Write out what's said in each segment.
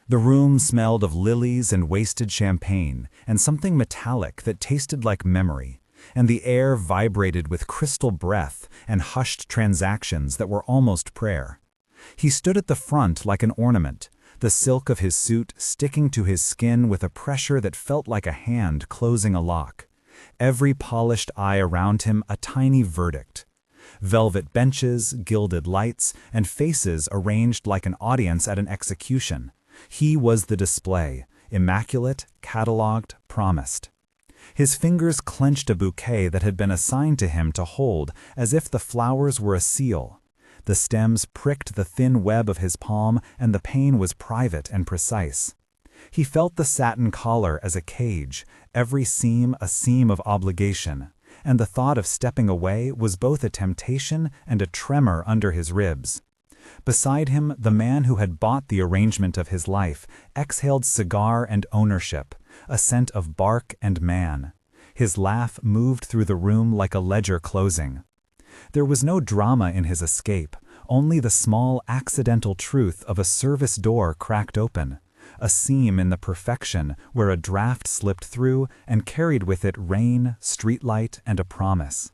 The room smelled of lilies and wasted champagne, and something metallic that tasted like memory, and the air vibrated with crystal breath and hushed transactions that were almost prayer. He stood at the front like an ornament, the silk of his suit sticking to his skin with a pressure that felt like a hand closing a lock. Every polished eye around him a tiny verdict. Velvet benches, gilded lights, and faces arranged like an audience at an execution. He was the display, immaculate, catalogued, promised. His fingers clenched a bouquet that had been assigned to him to hold, as if the flowers were a seal. The stems pricked the thin web of his palm, and the pain was private and precise. He felt the satin collar as a cage, every seam a seam of obligation, and the thought of stepping away was both a temptation and a tremor under his ribs. Beside him, the man who had bought the arrangement of his life exhaled cigar and ownership, a scent of bark and man. His laugh moved through the room like a ledger closing. There was no drama in his escape, only the small accidental truth of a service door cracked open, a seam in the perfection where a draft slipped through and carried with it rain, streetlight, and a promise.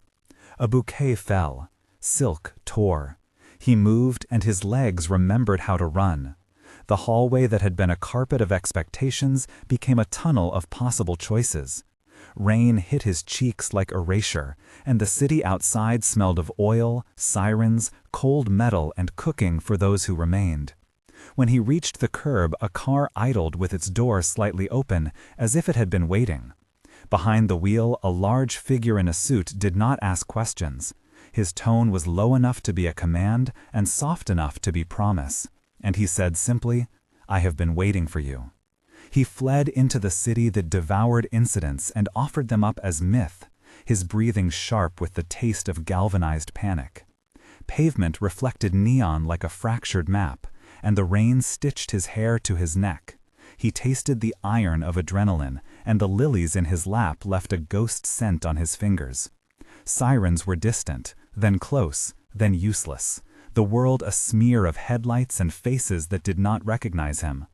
A bouquet fell. Silk tore. He moved, and his legs remembered how to run. The hallway that had been a carpet of expectations became a tunnel of possible choices. Rain hit his cheeks like erasure, and the city outside smelled of oil, sirens, cold metal, and cooking for those who remained. When he reached the curb, a car idled with its door slightly open, as if it had been waiting. Behind the wheel, a large figure in a suit did not ask questions. His tone was low enough to be a command and soft enough to be promise, and he said simply, "I have been waiting for you." He fled into the city that devoured incidents and offered them up as myth, his breathing sharp with the taste of galvanized panic. Pavement reflected neon like a fractured map, and the rain stitched his hair to his neck. He tasted the iron of adrenaline, and the lilies in his lap left a ghost scent on his fingers. Sirens were distant, then close, then useless, the world a smear of headlights and faces that did not recognize him.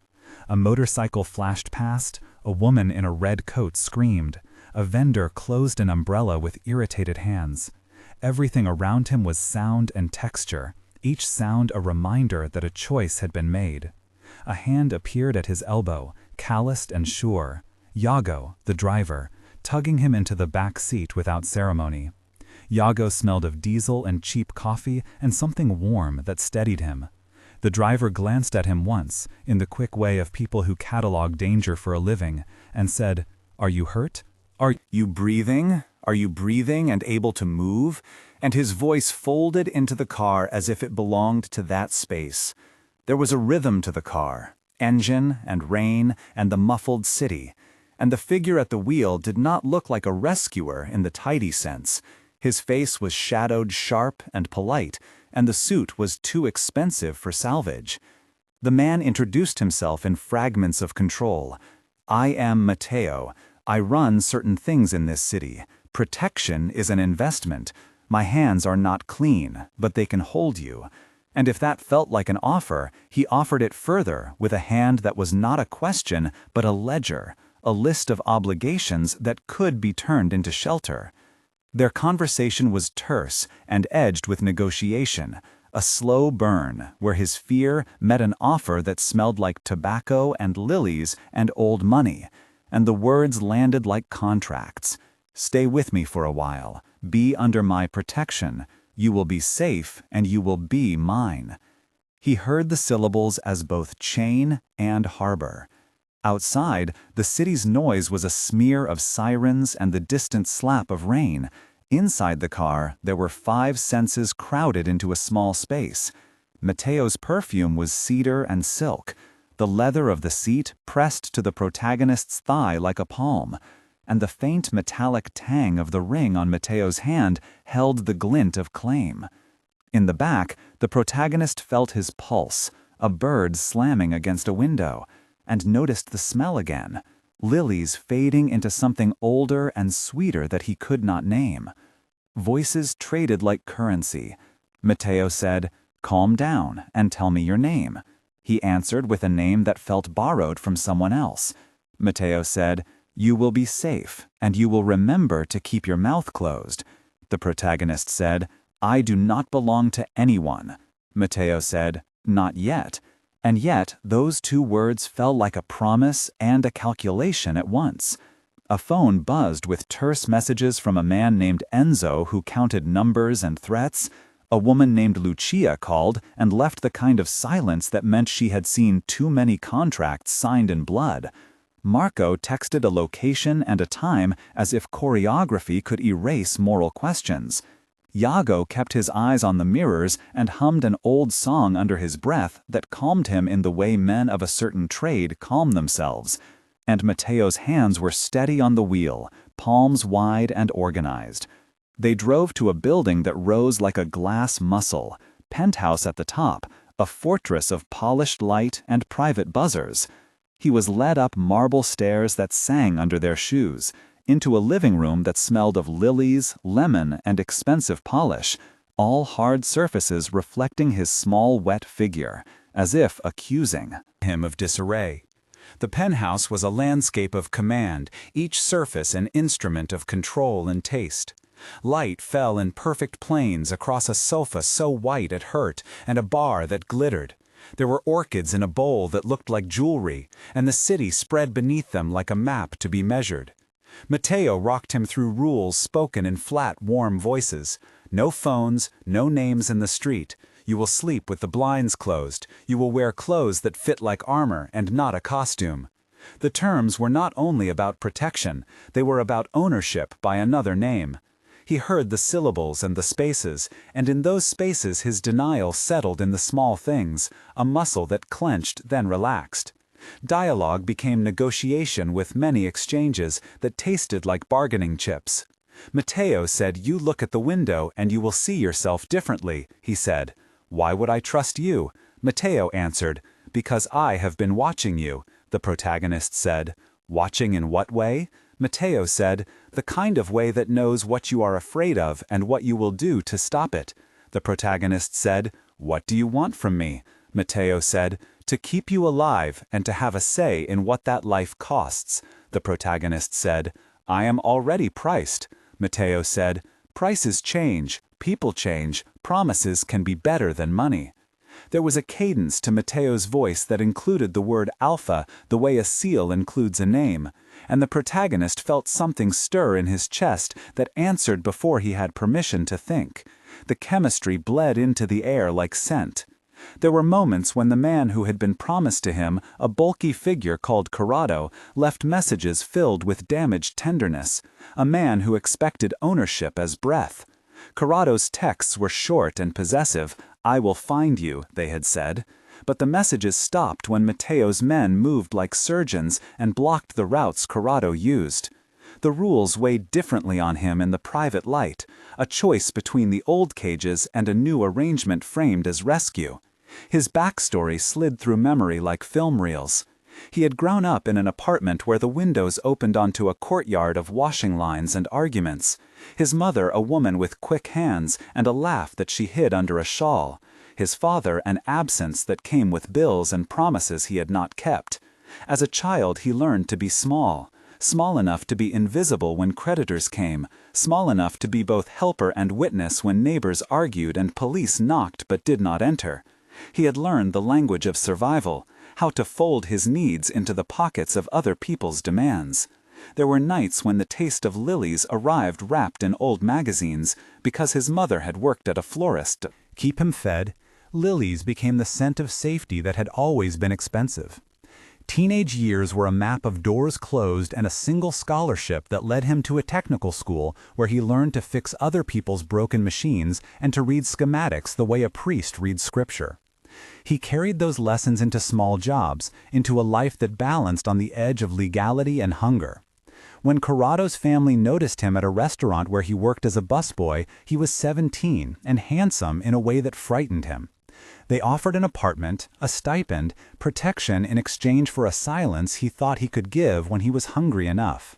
A motorcycle flashed past, a woman in a red coat screamed, a vendor closed an umbrella with irritated hands. Everything around him was sound and texture, each sound a reminder that a choice had been made. A hand appeared at his elbow, calloused and sure, Yago, the driver, tugging him into the back seat without ceremony. Yago smelled of diesel and cheap coffee and something warm that steadied him. The driver glanced at him once, in the quick way of people who catalog danger for a living, and said, "Are you hurt? Are you breathing? Are you breathing and able to move?" And his voice folded into the car as if it belonged to that space. There was a rhythm to the car, engine and rain and the muffled city, and the figure at the wheel did not look like a rescuer in the tidy sense. His face was shadowed sharp and polite, and the suit was too expensive for salvage. The man introduced himself in fragments of control. "I am Matteo. I run certain things in this city. Protection is an investment. My hands are not clean, but they can hold you." And if that felt like an offer, he offered it further with a hand that was not a question, but a ledger, a list of obligations that could be turned into shelter. Their conversation was terse and edged with negotiation, a slow burn where his fear met an offer that smelled like tobacco and lilies and old money, and the words landed like contracts. "Stay with me for a while. Be under my protection. You will be safe, and you will be mine." He heard the syllables as both chain and harbor. Outside, the city's noise was a smear of sirens and the distant slap of rain. Inside the car, there were 5 senses crowded into a small space. Matteo's perfume was cedar and silk, the leather of the seat pressed to the protagonist's thigh like a palm, and the faint metallic tang of the ring on Matteo's hand held the glint of claim. In the back, the protagonist felt his pulse, a bird slamming against a window, and noticed the smell again, lilies fading into something older and sweeter that he could not name. Voices traded like currency. Matteo said, "Calm down and tell me your name." He answered with a name that felt borrowed from someone else. Matteo said, "You will be safe, and you will remember to keep your mouth closed." The protagonist said, "I do not belong to anyone." Matteo said, "Not yet." And yet, those two words fell like a promise and a calculation at once. A phone buzzed with terse messages from a man named Enzo who counted numbers and threats. A woman named Lucia called and left the kind of silence that meant she had seen too many contracts signed in blood. Marco texted a location and a time as if choreography could erase moral questions. Iago kept his eyes on the mirrors and hummed an old song under his breath that calmed him in the way men of a certain trade calm themselves. And Matteo's hands were steady on the wheel, palms wide and organized. They drove to a building that rose like a glass muscle, penthouse at the top, a fortress of polished light and private buzzers. He was led up marble stairs that sang under their shoes, into a living room that smelled of lilies, lemon, and expensive polish, all hard surfaces reflecting his small wet figure, as if accusing him of disarray. The penthouse was a landscape of command, each surface an instrument of control and taste. Light fell in perfect planes across a sofa so white it hurt, and a bar that glittered. There were orchids in a bowl that looked like jewelry, and the city spread beneath them like a map to be measured. Matteo rocked him through rules spoken in flat, warm voices. No phones, no names in the street. You will sleep with the blinds closed. You will wear clothes that fit like armor and not a costume. The terms were not only about protection, they were about ownership by another name. He heard the syllables and the spaces, and in those spaces his denial settled in the small things, a muscle that clenched then relaxed. Dialogue became negotiation with many exchanges that tasted like bargaining chips. Matteo said, "You look at the window and you will see yourself differently," he said. "Why would I trust you?" Matteo answered, "Because I have been watching you," the protagonist said. "Watching in what way?" Matteo said, "The kind of way that knows what you are afraid of and what you will do to stop it." The protagonist said, "What do you want from me?" Matteo said, "To keep you alive and to have a say in what that life costs." The protagonist said, "I am already priced." Matteo said, "Prices change, people change, promises can be better than money." There was a cadence to Matteo's voice that included the word alpha the way a seal includes a name, and the protagonist felt something stir in his chest that answered before he had permission to think. The chemistry bled into the air like scent. There were moments when the man who had been promised to him, a bulky figure called Corrado, left messages filled with damaged tenderness, a man who expected ownership as breath. Corrado's texts were short and possessive. "I will find you," they had said. But the messages stopped when Matteo's men moved like surgeons and blocked the routes Corrado used. The rules weighed differently on him in the private light, a choice between the old cages and a new arrangement framed as rescue. His backstory slid through memory like film reels. He had grown up in an apartment where the windows opened onto a courtyard of washing lines and arguments. His mother a woman with quick hands and a laugh that she hid under a shawl. His father an absence that came with bills and promises he had not kept. As a child he learned to be small. Small enough to be invisible when creditors came, small enough to be both helper and witness when neighbors argued and police knocked but did not enter. He had learned the language of survival, how to fold his needs into the pockets of other people's demands. There were nights when the taste of lilies arrived wrapped in old magazines because his mother had worked at a florist. Keep him fed, lilies became the scent of safety that had always been expensive. Teenage years were a map of doors closed and a single scholarship that led him to a technical school where he learned to fix other people's broken machines and to read schematics the way a priest reads scripture. He carried those lessons into small jobs, into a life that balanced on the edge of legality and hunger. When Corrado's family noticed him at a restaurant where he worked as a busboy, he was 17 and handsome in a way that frightened him. They offered an apartment, a stipend, protection in exchange for a silence he thought he could give when he was hungry enough.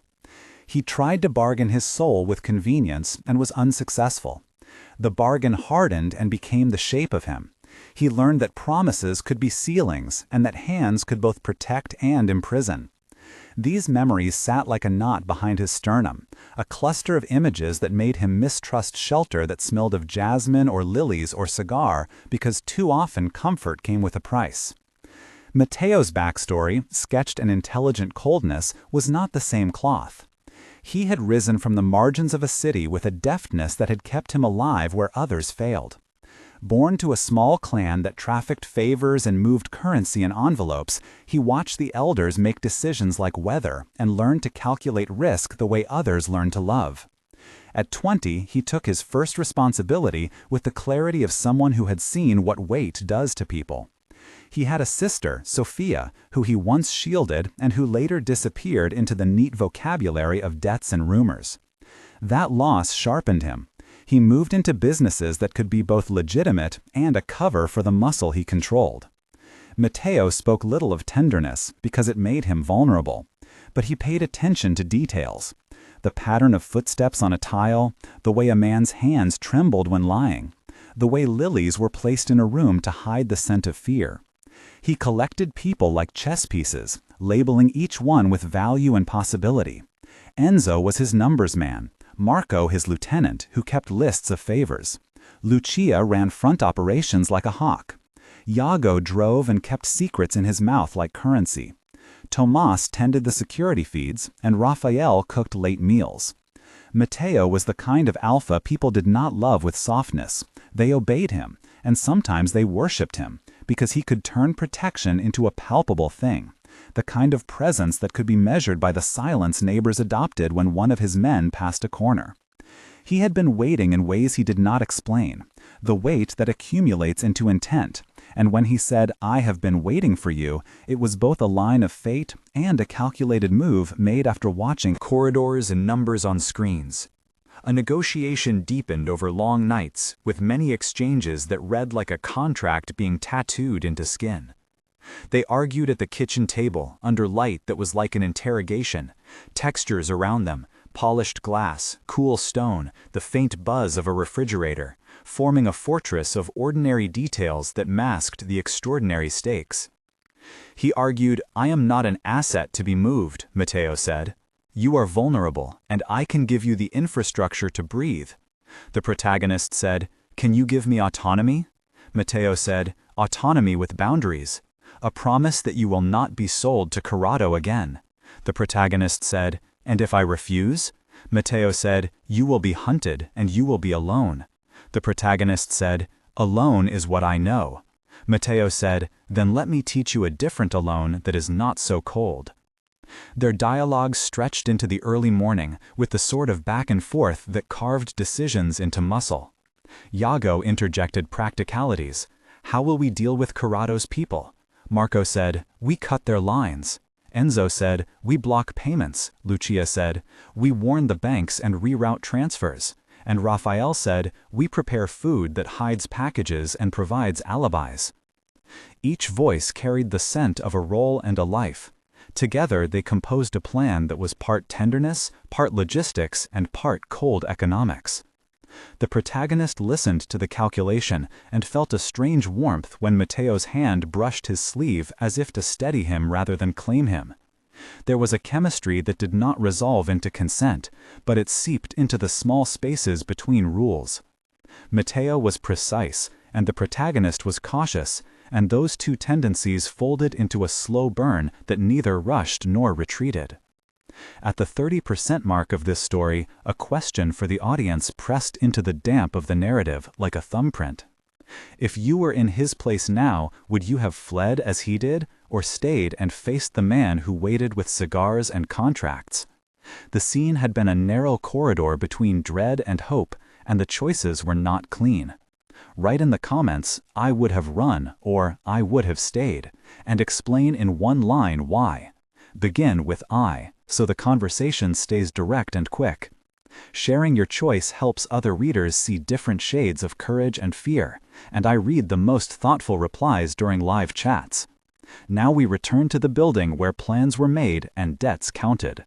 He tried to bargain his soul with convenience and was unsuccessful. The bargain hardened and became the shape of him. He learned that promises could be ceilings and that hands could both protect and imprison. These memories sat like a knot behind his sternum, a cluster of images that made him mistrust shelter that smelled of jasmine or lilies or cigar because too often comfort came with a price. Mateo's backstory, sketched in intelligent coldness, was not the same cloth. He had risen from the margins of a city with a deftness that had kept him alive where others failed. Born to a small clan that trafficked favors and moved currency in envelopes, he watched the elders make decisions like weather and learned to calculate risk the way others learned to love. At 20, he took his first responsibility with the clarity of someone who had seen what weight does to people. He had a sister, Sophia, who he once shielded and who later disappeared into the neat vocabulary of debts and rumors. That loss sharpened him. He moved into businesses that could be both legitimate and a cover for the muscle he controlled. Mateo spoke little of tenderness because it made him vulnerable, but he paid attention to details. The pattern of footsteps on a tile, the way a man's hands trembled when lying, the way lilies were placed in a room to hide the scent of fear. He collected people like chess pieces, labeling each one with value and possibility. Enzo was his numbers man, Marco his lieutenant, who kept lists of favors. Lucia ran front operations like a hawk. Iago drove and kept secrets in his mouth like currency. Tomas tended the security feeds, and Raphael cooked late meals. Mateo was the kind of alpha people did not love with softness. They obeyed him, and sometimes they worshipped him, because he could turn protection into a palpable thing. The kind of presence that could be measured by the silence neighbors adopted when one of his men passed a corner. He had been waiting in ways he did not explain, the wait that accumulates into intent, and when he said, "I have been waiting for you," it was both a line of fate and a calculated move made after watching corridors and numbers on screens. A negotiation deepened over long nights, with many exchanges that read like a contract being tattooed into skin. They argued at the kitchen table, under light that was like an interrogation, textures around them, polished glass, cool stone, the faint buzz of a refrigerator, forming a fortress of ordinary details that masked the extraordinary stakes. He argued, "I am not an asset to be moved," Mateo said. "You are vulnerable, and I can give you the infrastructure to breathe." The protagonist said, "Can you give me autonomy?" Mateo said, "Autonomy with boundaries. A promise that you will not be sold to Corrado again." The protagonist said, "And if I refuse?" Mateo said, "You will be hunted, and you will be alone." The protagonist said, "Alone is what I know." Mateo said, "Then let me teach you a different alone that is not so cold." Their dialogue stretched into the early morning with the sort of back and forth that carved decisions into muscle. Iago interjected practicalities. "How will we deal with Corrado's people?" Marco said, "We cut their lines." Enzo said, "We block payments." Lucia said, "We warn the banks and reroute transfers." And Raphael said, "We prepare food that hides packages and provides alibis." Each voice carried the scent of a role and a life. Together they composed a plan that was part tenderness, part logistics, and part cold economics. The protagonist listened to the calculation and felt a strange warmth when Mateo's hand brushed his sleeve as if to steady him rather than claim him. There was a chemistry that did not resolve into consent, but it seeped into the small spaces between rules. Mateo was precise, and the protagonist was cautious, and those two tendencies folded into a slow burn that neither rushed nor retreated. At the 30% mark of this story, a question for the audience pressed into the damp of the narrative like a thumbprint. If you were in his place now, would you have fled as he did, or stayed and faced the man who waited with cigars and contracts? The scene had been a narrow corridor between dread and hope, and the choices were not clean. Write in the comments, "I would have run," or "I would have stayed," and explain in one line why. Begin with "I," so the conversation stays direct and quick. Sharing your choice helps other readers see different shades of courage and fear, and I read the most thoughtful replies during live chats. Now we return to the building where plans were made and debts counted.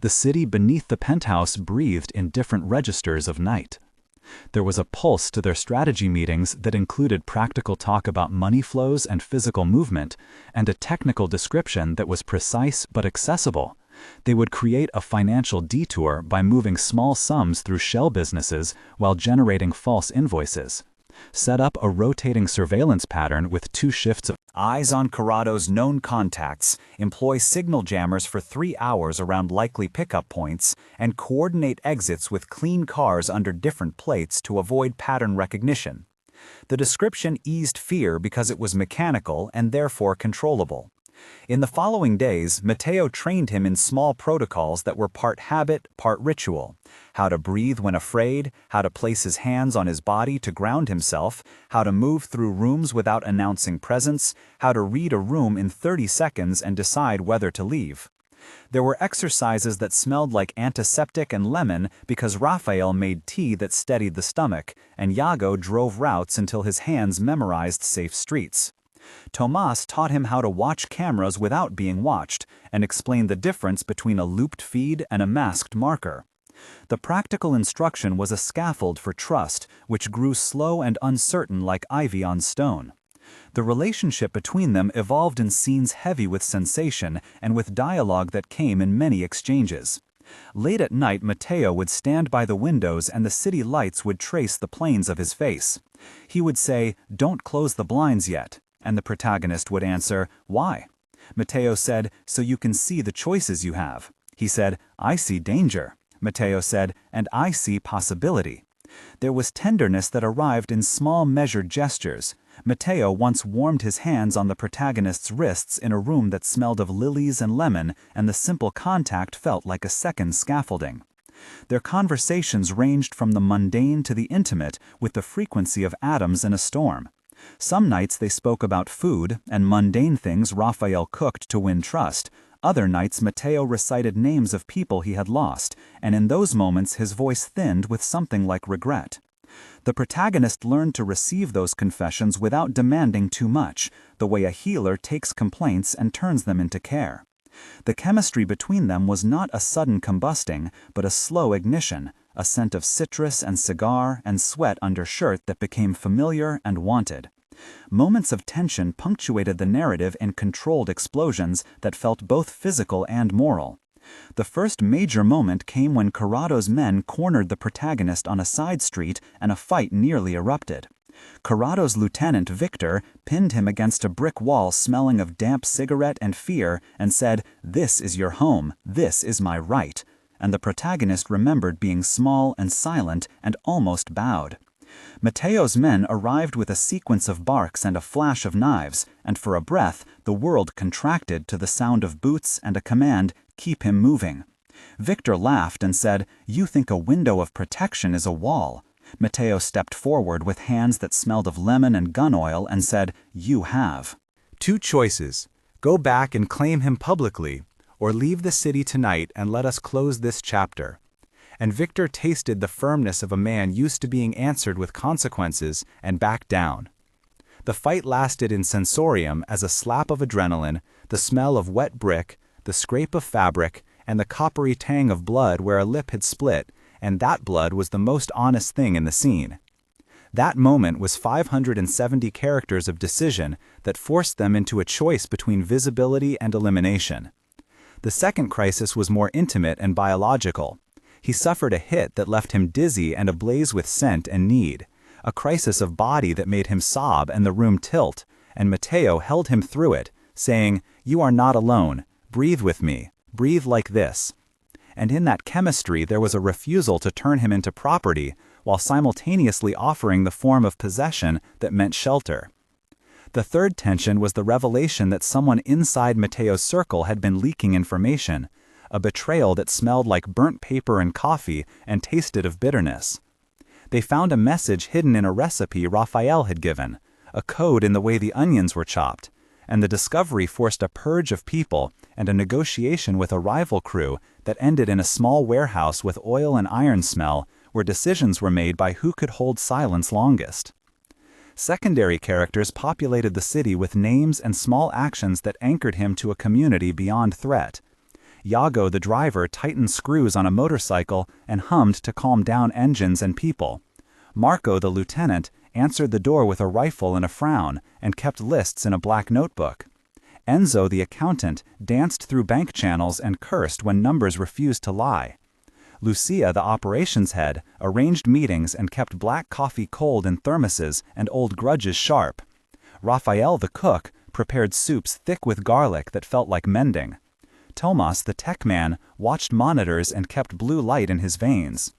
The city beneath the penthouse breathed in different registers of night. There was a pulse to their strategy meetings that included practical talk about money flows and physical movement, and a technical description that was precise but accessible. They would create a financial detour by moving small sums through shell businesses while generating false invoices. Set up a rotating surveillance pattern with 2 shifts of eyes on Corrado's known contacts, employ signal jammers for 3 hours around likely pickup points, and coordinate exits with clean cars under different plates to avoid pattern recognition. The description eased fear because it was mechanical and therefore controllable. In the following days, Matteo trained him in small protocols that were part habit, part ritual. How to breathe when afraid, how to place his hands on his body to ground himself, how to move through rooms without announcing presence, how to read a room in 30 seconds and decide whether to leave. There were exercises that smelled like antiseptic and lemon because Raphael made tea that steadied the stomach, and Iago drove routes until his hands memorized safe streets. Tomas taught him how to watch cameras without being watched, and explained the difference between a looped feed and a masked marker. The practical instruction was a scaffold for trust, which grew slow and uncertain like ivy on stone. The relationship between them evolved in scenes heavy with sensation and with dialogue that came in many exchanges. Late at night, Matteo would stand by the windows and the city lights would trace the planes of his face. He would say, "Don't close the blinds yet." And the protagonist would answer, "Why?" Matteo said, "So you can see the choices you have." He said, "I see danger." Matteo said, "And I see possibility." There was tenderness that arrived in small measured gestures. Matteo once warmed his hands on the protagonist's wrists in a room that smelled of lilies and lemon, and the simple contact felt like a second scaffolding. Their conversations ranged from the mundane to the intimate, with the frequency of atoms in a storm. Some nights they spoke about food and mundane things Raphael cooked to win trust. Other nights Matteo recited names of people he had lost, and in those moments his voice thinned with something like regret. The protagonist learned to receive those confessions without demanding too much, the way a healer takes complaints and turns them into care. The chemistry between them was not a sudden combusting, but a slow ignition, a scent of citrus and cigar and sweat under shirt that became familiar and wanted. Moments of tension punctuated the narrative in controlled explosions that felt both physical and moral. The first major moment came when Corrado's men cornered the protagonist on a side street and a fight nearly erupted. Corrado's lieutenant, Victor, pinned him against a brick wall smelling of damp cigarette and fear and said, "This is your home, this is my right." And the protagonist remembered being small and silent and almost bowed. Matteo's men arrived with a sequence of barks and a flash of knives, and for a breath the world contracted to the sound of boots and a command, "Keep him moving." Victor laughed and said, "You think a window of protection is a wall." Matteo stepped forward with hands that smelled of lemon and gun oil and said, "You have 2 choices. Go back and claim him publicly, or leave the city tonight and let us close this chapter." And Victor tasted the firmness of a man used to being answered with consequences and backed down. The fight lasted in sensorium as a slap of adrenaline, the smell of wet brick, the scrape of fabric, and the coppery tang of blood where a lip had split, and that blood was the most honest thing in the scene. That moment was 570 characters of decision that forced them into a choice between visibility and elimination. The second crisis was more intimate and biological. He suffered a hit that left him dizzy and ablaze with scent and need, a crisis of body that made him sob and the room tilt, and Matteo held him through it, saying, "You are not alone. Breathe with me. Breathe like this." And in that chemistry there was a refusal to turn him into property, while simultaneously offering the form of possession that meant shelter. The third tension was the revelation that someone inside Matteo's circle had been leaking information, a betrayal that smelled like burnt paper and coffee and tasted of bitterness. They found a message hidden in a recipe Raphael had given, a code in the way the onions were chopped, and the discovery forced a purge of people and a negotiation with a rival crew that ended in a small warehouse with oil and iron smell, where decisions were made by who could hold silence longest. Secondary characters populated the city with names and small actions that anchored him to a community beyond threat. Iago the driver tightened screws on a motorcycle and hummed to calm down engines and people. Marco, the lieutenant, answered the door with a rifle and a frown and kept lists in a black notebook. Enzo, the accountant, danced through bank channels and cursed when numbers refused to lie. Lucia, the operations head, arranged meetings and kept black coffee cold in thermoses and old grudges sharp. Raphael, the cook, prepared soups thick with garlic that felt like mending. Tomas, the tech man, watched monitors and kept blue light in his veins.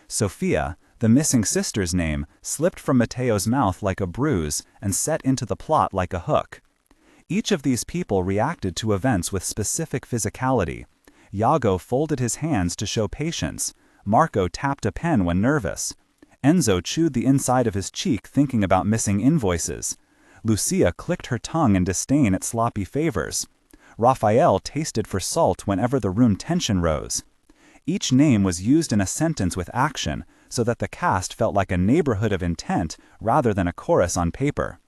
Sophia, the missing sister's name, slipped from Matteo's mouth like a bruise and set into the plot like a hook. Each of these people reacted to events with specific physicality. Iago folded his hands to show patience. Marco tapped a pen when nervous. Enzo chewed the inside of his cheek thinking about missing invoices. Lucia clicked her tongue in disdain at sloppy favors. Raphael tasted for salt whenever the room tension rose. Each name was used in a sentence with action, so that the cast felt like a neighborhood of intent rather than a chorus on paper.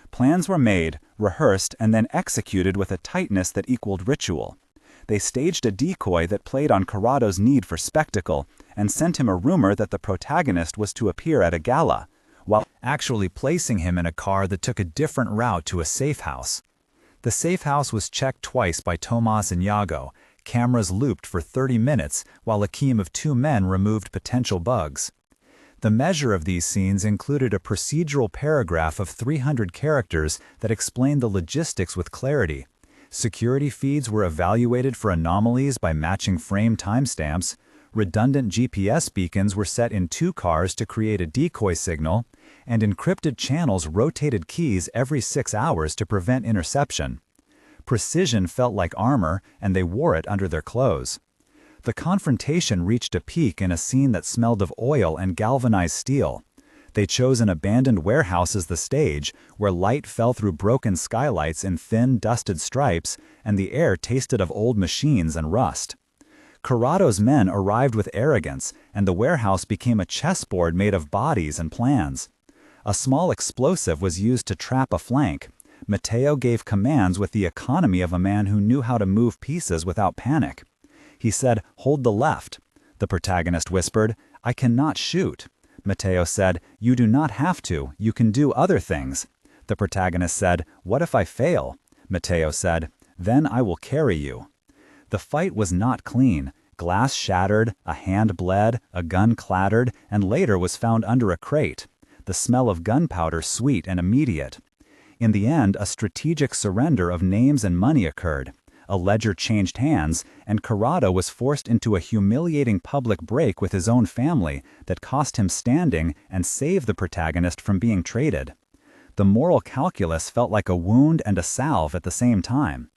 Plans were made, rehearsed, and then executed with a tightness that equaled ritual. They staged a decoy that played on Corrado's need for spectacle and sent him a rumor that the protagonist was to appear at a gala, while actually placing him in a car that took a different route to a safe house. The safe house was checked twice by Tomas and Iago, cameras looped for 30 minutes while a team of 2 men removed potential bugs. The measure of these scenes included a procedural paragraph of 300 characters that explained the logistics with clarity. Security feeds were evaluated for anomalies by matching frame timestamps. Redundant GPS beacons were set in 2 cars to create a decoy signal, and encrypted channels rotated keys every 6 hours to prevent interception. Precision felt like armor, and they wore it under their clothes. The confrontation reached a peak in a scene that smelled of oil and galvanized steel. They chose an abandoned warehouse as the stage, where light fell through broken skylights in thin, dusted stripes, and the air tasted of old machines and rust. Corrado's men arrived with arrogance, and the warehouse became a chessboard made of bodies and plans. A small explosive was used to trap a flank. Matteo gave commands with the economy of a man who knew how to move pieces without panic. He said, "Hold the left." The protagonist whispered, "I cannot shoot." Matteo said, "You do not have to, you can do other things." The protagonist said, "What if I fail?" Matteo said, "Then I will carry you." The fight was not clean. Glass shattered, a hand bled, a gun clattered, and later was found under a crate. The smell of gunpowder sweet and immediate. In the end, a strategic surrender of names and money occurred. A ledger changed hands, and Corrado was forced into a humiliating public break with his own family that cost him standing and saved the protagonist from being traded. The moral calculus felt like a wound and a salve at the same time.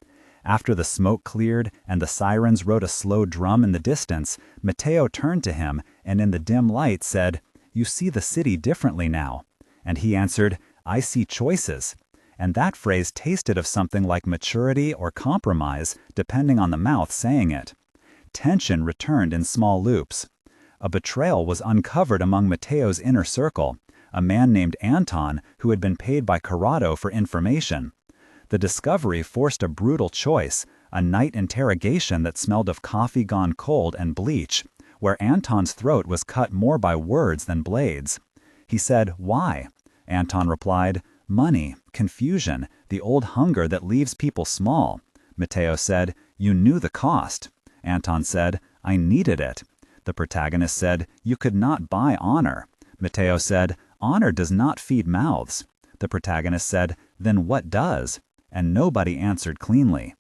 After the smoke cleared and the sirens wrote a slow drum in the distance, Matteo turned to him and in the dim light said, "You see the city differently now." And he answered, "I see choices." And that phrase tasted of something like maturity or compromise, depending on the mouth saying it. Tension returned in small loops. A betrayal was uncovered among Matteo's inner circle, a man named Anton who had been paid by Corrado for information. The discovery forced a brutal choice, a night interrogation that smelled of coffee gone cold and bleach, where Anton's throat was cut more by words than blades. He said, "Why?" Anton replied, "Money, confusion, the old hunger that leaves people small." Matteo said, "You knew the cost." Anton said, "I needed it." The protagonist said, "You could not buy honor." Matteo said, "Honor does not feed mouths." The protagonist said, "Then what does?" And nobody answered cleanly.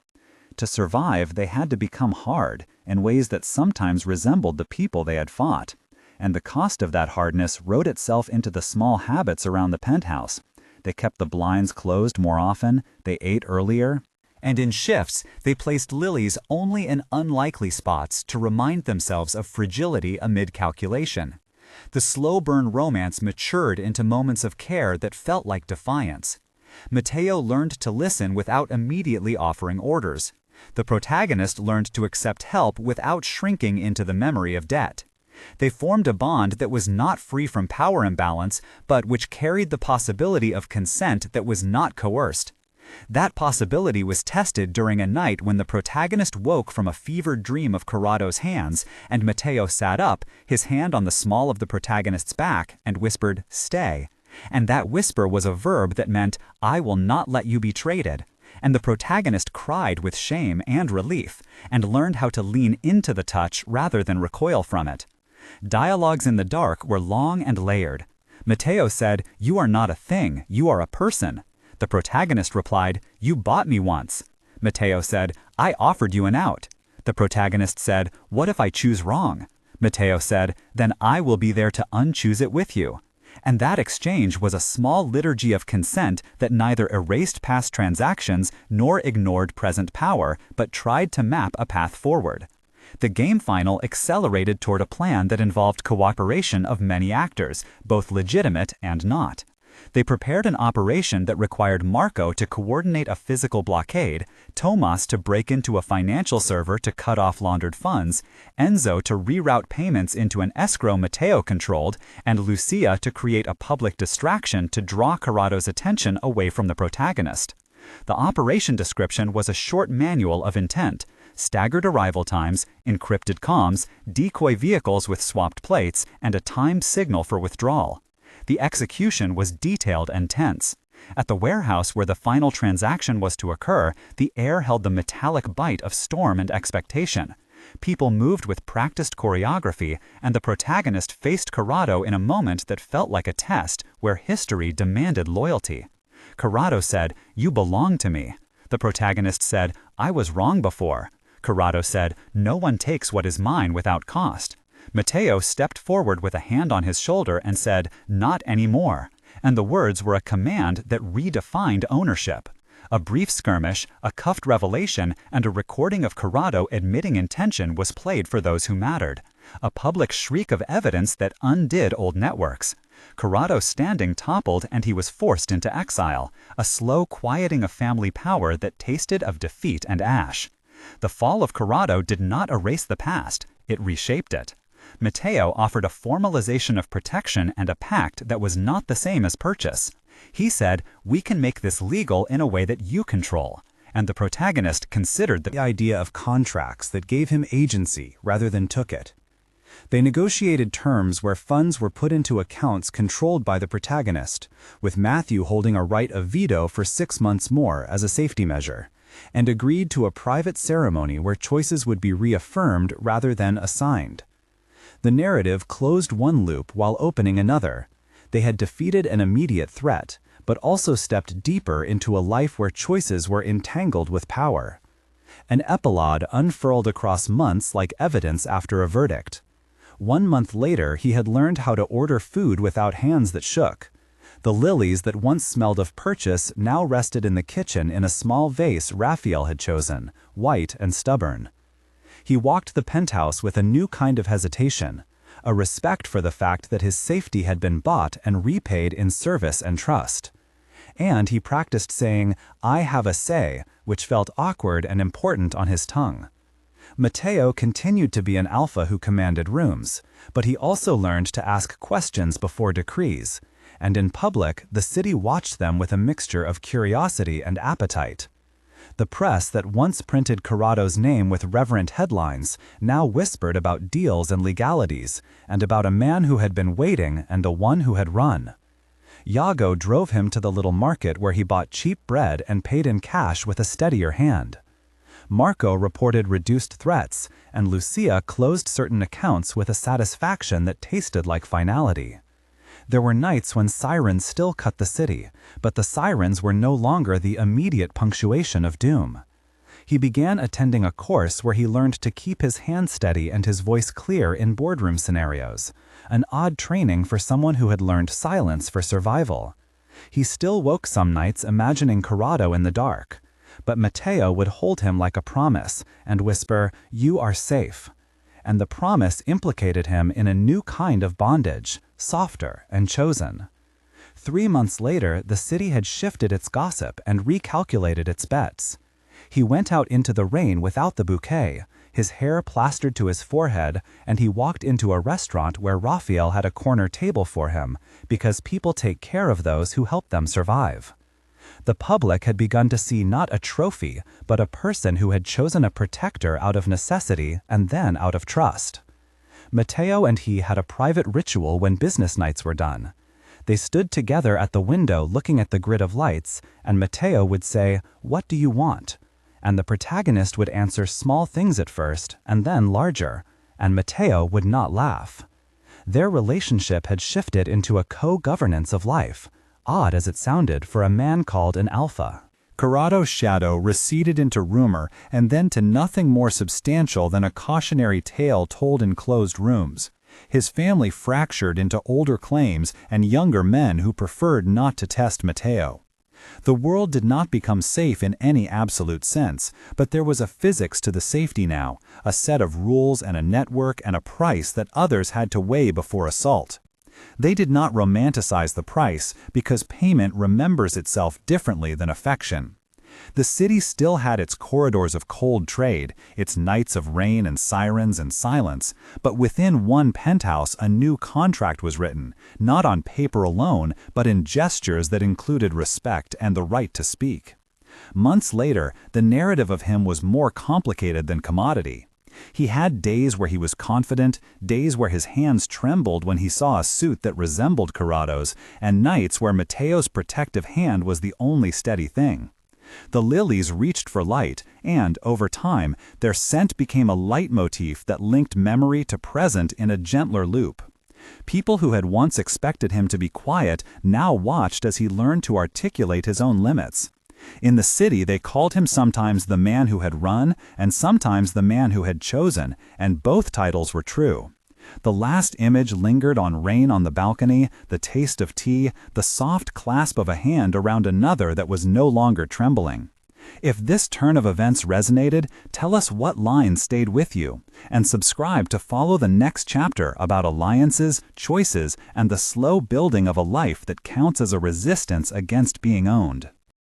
To survive, they had to become hard in ways that sometimes resembled the people they had fought. And the cost of that hardness wrote itself into the small habits around the penthouse. They kept the blinds closed more often, they ate earlier, and in shifts, they placed lilies only in unlikely spots to remind themselves of fragility amid calculation. The slow-burn romance matured into moments of care that felt like defiance. Matteo learned to listen without immediately offering orders. The protagonist learned to accept help without shrinking into the memory of debt. They formed a bond that was not free from power imbalance, but which carried the possibility of consent that was not coerced. That possibility was tested during a night when the protagonist woke from a fevered dream of Corrado's hands, and Matteo sat up, his hand on the small of the protagonist's back, and whispered, "Stay." And that whisper was a verb that meant, "I will not let you be traded." And the protagonist cried with shame and relief, and learned how to lean into the touch rather than recoil from it. Dialogues in the dark were long and layered. Matteo said, "You are not a thing, you are a person." The protagonist replied, "You bought me once." Matteo said, "I offered you an out." The protagonist said, "What if I choose wrong?" Matteo said, "Then I will be there to unchoose it with you." And that exchange was a small liturgy of consent that neither erased past transactions nor ignored present power, but tried to map a path forward. The game final accelerated toward a plan that involved cooperation of many actors, both legitimate and not. They prepared an operation that required Marco to coordinate a physical blockade, Tomas to break into a financial server to cut off laundered funds, Enzo to reroute payments into an escrow Matteo controlled, and Lucia to create a public distraction to draw Corrado's attention away from the protagonist. The operation description was a short manual of intent: staggered arrival times, encrypted comms, decoy vehicles with swapped plates, and a timed signal for withdrawal. The execution was detailed and tense. At the warehouse where the final transaction was to occur, the air held the metallic bite of storm and expectation. People moved with practiced choreography, and the protagonist faced Corrado in a moment that felt like a test where history demanded loyalty. Corrado said, "You belong to me." The protagonist said, "I was wrong before." Corrado said, "No one takes what is mine without cost." Matteo stepped forward with a hand on his shoulder and said, "Not anymore." And the words were a command that redefined ownership. A brief skirmish, a cuffed revelation, and a recording of Corrado admitting intention was played for those who mattered. A public shriek of evidence that undid old networks. Corrado's standing toppled and he was forced into exile, a slow quieting of family power that tasted of defeat and ash. The fall of Corrado did not erase the past, it reshaped it. Matteo offered a formalization of protection and a pact that was not the same as purchase. He said, "We can make this legal in a way that you control." And the protagonist considered the idea of contracts that gave him agency rather than took it. They negotiated terms where funds were put into accounts controlled by the protagonist, with Matthew holding a right of veto for 6 months more as a safety measure, and agreed to a private ceremony where choices would be reaffirmed rather than assigned. The narrative closed one loop while opening another. They had defeated an immediate threat, but also stepped deeper into a life where choices were entangled with power. An epilogue unfurled across months like evidence after a verdict. 1 month later, he had learned how to order food without hands that shook. The lilies that once smelled of purchase now rested in the kitchen in a small vase Raphael had chosen, white and stubborn. He walked the penthouse with a new kind of hesitation, a respect for the fact that his safety had been bought and repaid in service and trust. And he practiced saying, "I have a say," which felt awkward and important on his tongue. Matteo continued to be an alpha who commanded rooms, but he also learned to ask questions before decrees, and in public, the city watched them with a mixture of curiosity and appetite. The press that once printed Corrado's name with reverent headlines now whispered about deals and legalities, and about a man who had been waiting and a one who had run. Iago drove him to the little market where he bought cheap bread and paid in cash with a steadier hand. Marco reported reduced threats, and Lucia closed certain accounts with a satisfaction that tasted like finality. There were nights when sirens still cut the city, but the sirens were no longer the immediate punctuation of doom. He began attending a course where he learned to keep his hand steady and his voice clear in boardroom scenarios, an odd training for someone who had learned silence for survival. He still woke some nights imagining Corrado in the dark, but Matteo would hold him like a promise and whisper, "You are safe." And the promise implicated him in a new kind of bondage, softer and chosen. 3 months later, the city had shifted its gossip and recalculated its bets. He went out into the rain without the bouquet, his hair plastered to his forehead, and he walked into a restaurant where Raphael had a corner table for him, because people take care of those who help them survive. The public had begun to see not a trophy, but a person who had chosen a protector out of necessity and then out of trust. Matteo and he had a private ritual when business nights were done. They stood together at the window looking at the grid of lights, and Matteo would say, "What do you want?" And the protagonist would answer small things at first, and then larger, and Matteo would not laugh. Their relationship had shifted into a co-governance of life, odd as it sounded for a man called an alpha. Corrado's shadow receded into rumor and then to nothing more substantial than a cautionary tale told in closed rooms. His family fractured into older claims and younger men who preferred not to test Matteo. The world did not become safe in any absolute sense, but there was a physics to the safety now, a set of rules and a network and a price that others had to weigh before assault. They did not romanticize the price because payment remembers itself differently than affection. The city still had its corridors of cold trade, its nights of rain and sirens and silence, but within one penthouse a new contract was written, not on paper alone, but in gestures that included respect and the right to speak. Months later, the narrative of him was more complicated than commodity. He had days where he was confident, days where his hands trembled when he saw a suit that resembled Corrado's, and nights where Matteo's protective hand was the only steady thing. The lilies reached for light, and, over time, their scent became a leitmotif that linked memory to present in a gentler loop. People who had once expected him to be quiet now watched as he learned to articulate his own limits. In the city, they called him sometimes the man who had run, and sometimes the man who had chosen, and both titles were true. The last image lingered on rain on the balcony, the taste of tea, the soft clasp of a hand around another that was no longer trembling. If this turn of events resonated, tell us what line stayed with you, and subscribe to follow the next chapter about alliances, choices, and the slow building of a life that counts as a resistance against being owned.